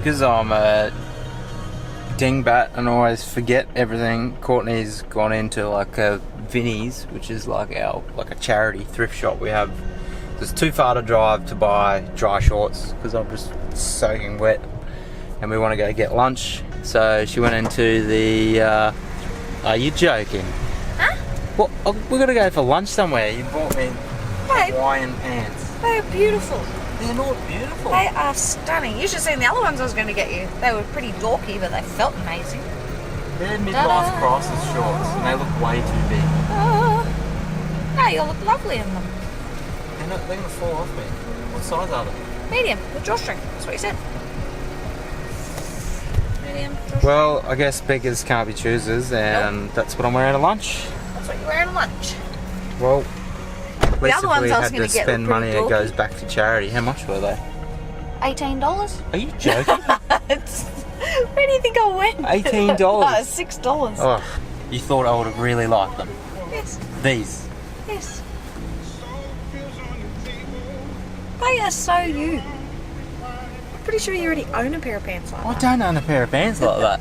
Because I'm a dingbat and always forget everything, Courtney's gone into like a Vinnie's, which is like a charity thrift shop we have. It's too far to drive to buy dry shorts because I'm just soaking wet, and we want to go get lunch. So she went into the. Are you joking? Huh? Well, we're gonna go for lunch somewhere. You bought me Hawaiian pants. They're beautiful. They're not beautiful. They are stunning. You should have seen the other ones I was going to get you. They were pretty dorky, but they felt amazing. They're midlife crisis shorts, and they look way too big. No, you'll look lovely in them. They're going to fall off me. What size are they? Medium, with drawstring. That's what you said. Medium, drawstring. Well, I guess beggars can't be choosers, and that's what I'm wearing at lunch. That's what you're wearing at lunch. Well, at least other ones if we I was had gonna to get were spend money, pretty it goes back to charity. How much were they? $18. Are you joking? Where do you think I went? $18? $6. Oh, you thought I would have really liked them? Yes. These? Yes. They are so you. I'm pretty sure you already own a pair of pants like I that. don't own a pair of pants like that.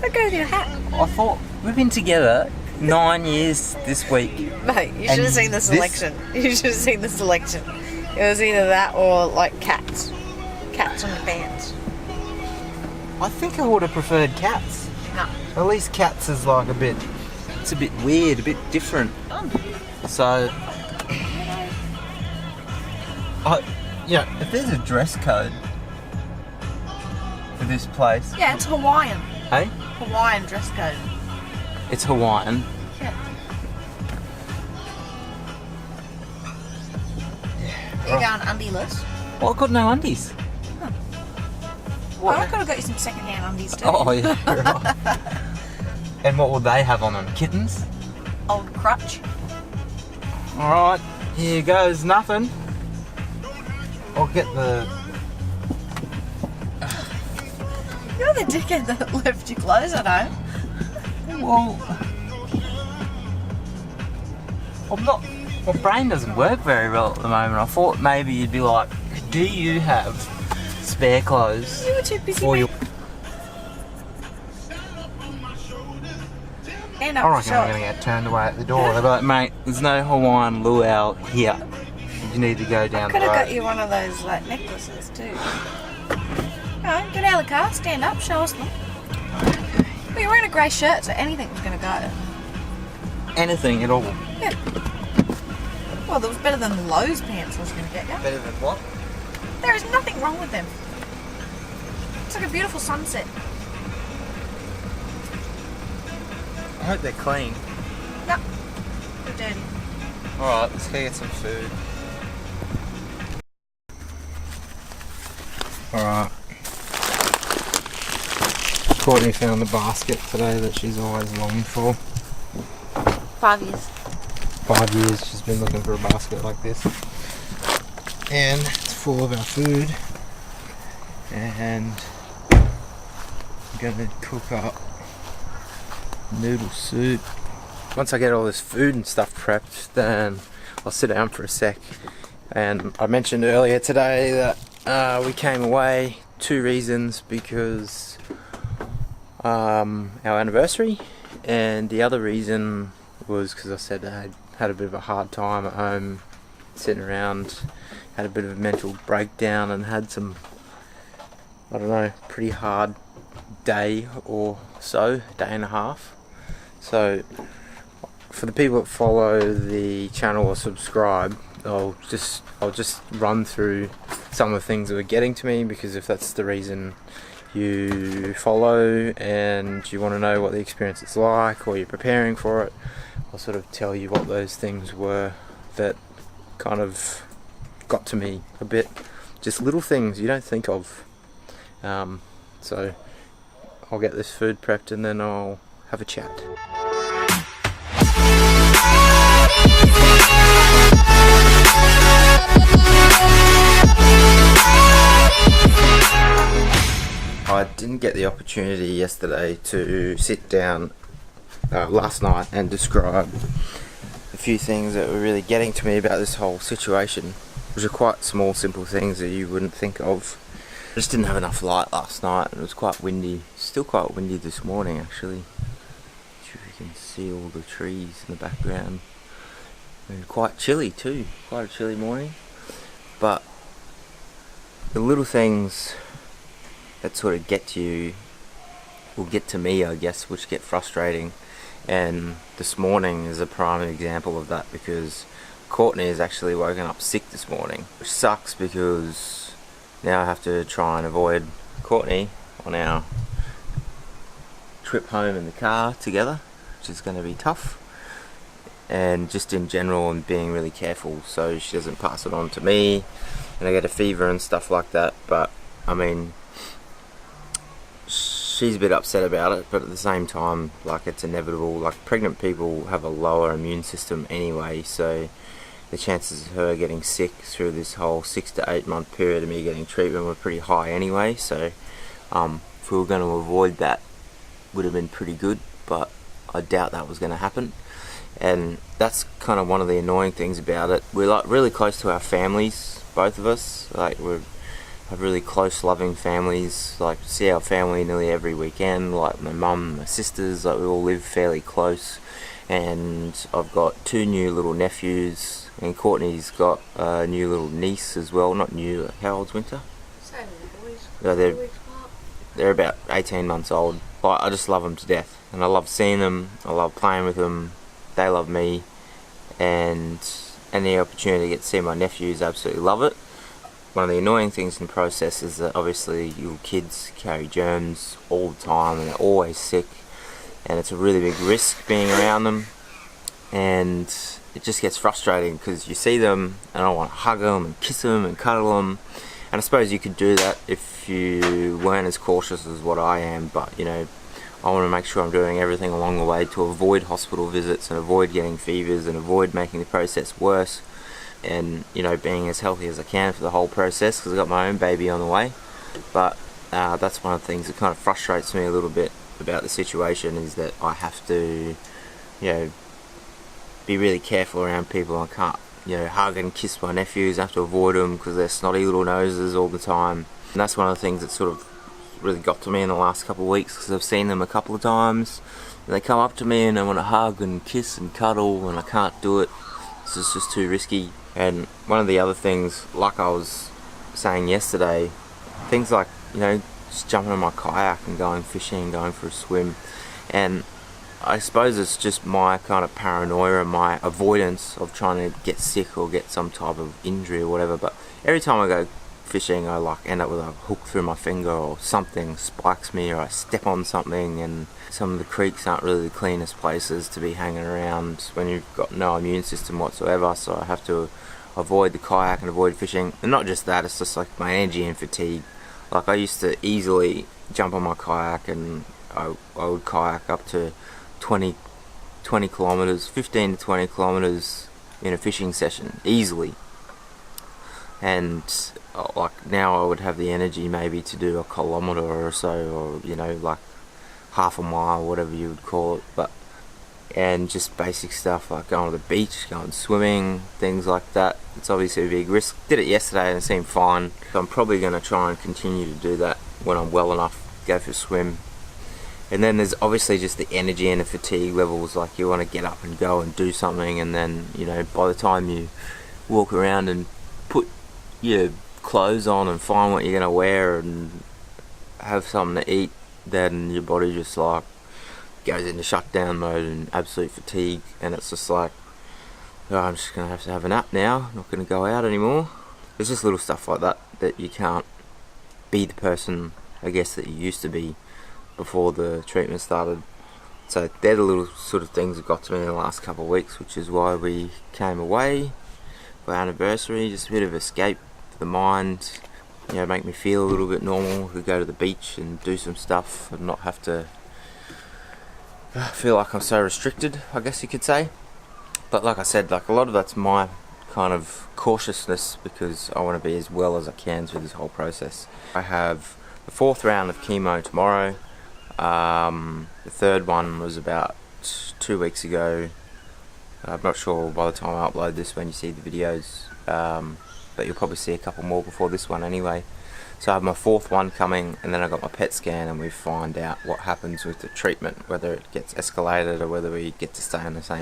That goes with your hat. I thought we've been together 9 years this week. Mate, you should have seen the selection. You should have seen the selection. It was either that or like cats. Cats on the pants. I think I would have preferred cats. No. At least cats is like it's a bit weird, a bit different. So, if there's a dress code for this place. Yeah, it's Hawaiian. Hey? Hawaiian dress code. It's Hawaiian. Yeah. You're going undieless? Well, I've got no undies. Well, I could have got you some second-hand undies too. Oh, yeah. Right. And what will they have on them? Kittens? Old crutch. Alright, here goes nothing. I'll get the... You're the dickhead that left your clothes at home. Well... I'm not... My brain doesn't work very well at the moment. I thought maybe you'd be like, do you have spare clothes? You were too busy. For your... And I reckon I'm going to get turned away at the door. They'll be like, mate, there's no Hawaiian luau here. You need to go down the road. Could have got you one of those like necklaces too. Alright, get out of the car, stand up, show us them. But you're wearing a grey shirt, so anything was going to go. Anything at all. Yeah. Well, that was better than the Lowe's pants I was going to get you. Better than what? There is nothing wrong with them. It's like a beautiful sunset. I hope they're clean. No, they're dirty. Alright, let's go get some food. Alright. Courtney found the basket today that she's always longed for. 5 years. 5 years she's been looking for a basket like this. And it's full of our food. And I'm gonna cook up noodle soup. Once I get all this food and stuff prepped, then I'll sit down for a sec. And I mentioned earlier today that we came away. 2 reasons, because our anniversary, and the other reason was because I said I had a bit of a hard time at home, sitting around, had a bit of a mental breakdown, and had some, I don't know, pretty hard day or so, day and a half. So for the people that follow the channel or subscribe, I'll just run through some of the things that are getting to me, because if that's the reason you follow and you want to know what the experience is like, or you're preparing for it, I'll sort of tell you what those things were that kind of got to me a bit. Just little things you don't think of. So I'll get this food prepped and then I'll have a chat. I didn't get the opportunity yesterday to sit down last night and describe a few things that were really getting to me about this whole situation, which are quite small, simple things that you wouldn't think of. I just didn't have enough light last night, and it was quite windy. Still quite windy this morning, actually. Not sure if you can see all the trees in the background. And quite chilly too. Quite a chilly morning. But the little things that sort of get to you will get to me, I guess, which get frustrating. And this morning is a prime example of that, because Courtney has actually woken up sick this morning, which sucks because now I have to try and avoid Courtney on our trip home in the car together, which is going to be tough. And just in general, I'm being really careful so she doesn't pass it on to me and I get a fever and stuff like that. But I mean, she's a bit upset about it, but at the same time, like, it's inevitable. Like, pregnant people have a lower immune system anyway, so the chances of her getting sick through this whole 6 to 8 month period of me getting treatment were pretty high anyway. So if we were going to avoid that, would have been pretty good, but I doubt that was going to happen. And that's kind of one of the annoying things about it. We're like really close to our families, both of us. Like, we have really close, loving families. Like, see our family nearly every weekend. Like my mum, my sisters, like we all live fairly close. And I've got 2 new little nephews, and Courtney's got a new little niece as well. Not new. How old's Winter? Same with the boys. Yeah, they're about 18 months old. But I just love them to death, and I love seeing them. I love playing with them. They love me, and any opportunity to get to see my nephews, absolutely love it. One of the annoying things in the process is that obviously your kids carry germs all the time, and they're always sick, and it's a really big risk being around them. And it just gets frustrating because you see them and I want to hug them and kiss them and cuddle them. And I suppose you could do that if you weren't as cautious as what I am, but you know, I want to make sure I'm doing everything along the way to avoid hospital visits and avoid getting fevers and avoid making the process worse, and you know, being as healthy as I can for the whole process, because I've got my own baby on the way. But that's one of the things that kind of frustrates me a little bit about the situation, is that I have to, you know, be really careful around people. I can't, you know, hug and kiss my nephews. I have to avoid them because they're snotty little noses all the time. And that's one of the things that sort of really got to me in the last couple of weeks, because I've seen them a couple of times and they come up to me and they want to hug and kiss and cuddle, and I can't do it. It's just too risky. And one of the other things, like I was saying yesterday, things like, you know, just jumping on my kayak and going fishing, going for a swim. And I suppose it's just my kind of paranoia and my avoidance of trying to get sick or get some type of injury or whatever. But every time I go fishing, I like end up with a hook through my finger, or something spikes me, or I step on something. And some of the creeks aren't really the cleanest places to be hanging around when you've got no immune system whatsoever, so I have to avoid the kayak and avoid fishing. And not just that, it's just like my energy and fatigue. Like, I used to easily jump on my kayak and I would kayak up to 20 kilometers, 15 to 20 kilometers in a fishing session, easily. And like, now I would have the energy maybe to do a kilometer or so, or you know, like half a mile, whatever you would call it. But and just basic stuff like going to the beach, going swimming, things like that. It's obviously a big risk. Did it yesterday and it seemed fine, so I'm probably going to try and continue to do that when I'm well enough, go for a swim. And then there's obviously just the energy and the fatigue levels. Like, you want to get up and go and do something, and then, you know, by the time you walk around and put your clothes on and find what you're going to wear and have something to eat, then your body just like goes into shutdown mode and absolute fatigue. And it's just like, oh, I'm just going to have a nap now, not going to go out anymore. There's just little stuff like that that you can't be the person, I guess, that you used to be before the treatment started. So they're the little sort of things that got to me in the last couple of weeks, which is why we came away for our anniversary. Just a bit of escape for the mind, you know, make me feel a little bit normal. We could go to the beach and do some stuff and not have to feel like I'm so restricted, I guess you could say. But like I said, like, a lot of that's my kind of cautiousness, because I want to be as well as I can through this whole process. I have the 4th round of chemo tomorrow. The 3rd one was about 2 weeks ago. I'm not sure by the time I upload this when you see the videos, but you'll probably see a couple more before this one anyway. So I have my 4th one coming, and then I got my PET scan, and we find out what happens with the treatment, whether it gets escalated or whether we get to stay on the same